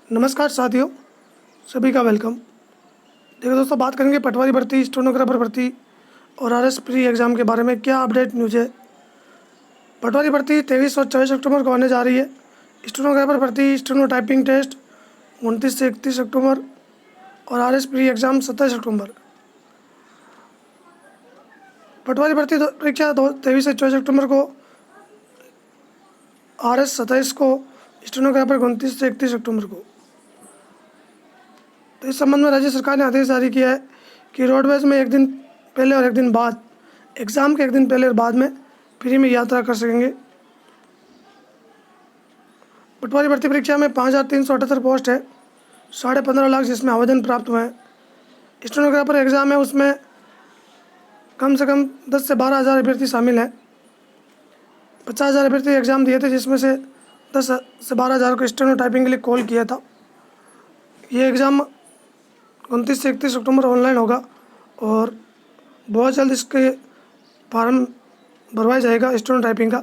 नमस्कार साथियों, सभी का वेलकम। देखो दोस्तों, बात करेंगे पटवारी भर्ती, स्टेनोग्राफर भर्ती और आरएस प्री एग्ज़ाम के बारे में। क्या अपडेट न्यूज़ है। पटवारी भर्ती 23 और 24 अक्टूबर को होने जा रही है। स्टेनोग्राफर भर्ती स्टेनो टाइपिंग टेस्ट 29 से 31 अक्टूबर और आरएस प्री एग्ज़ाम 27 अक्टूबर। पटवारी भर्ती परीक्षा 23 से 24 अक्टूबर को, आरएस 27 को, स्टेनोग्राफर 29 से 31 अक्टूबर को। तो इस संबंध में राज्य सरकार ने आदेश जारी किया है कि रोडवेज में एक दिन पहले और एक दिन बाद, एग्ज़ाम के एक दिन पहले और बाद में फ्री में यात्रा कर सकेंगे। पटवारी भर्ती परीक्षा में 5,378 पोस्ट है, 15.5 लाख जिसमें आवेदन प्राप्त हुए हैं। स्टेनोग्राफर एग्ज़ाम है, उसमें कम से कम 10 से 12 हज़ार अभ्यर्थी शामिल हैं। 50,000 अभ्यर्थी एग्ज़ाम दिए थे, जिसमें से 10 से 12 हज़ार को स्टेनो टाइपिंग के लिए कॉल किया था। ये एग्ज़ाम 29 से 31 अक्टूबर ऑनलाइन होगा और बहुत जल्द इसके फॉर्म भरवाया जाएगा स्टेनो टाइपिंग का।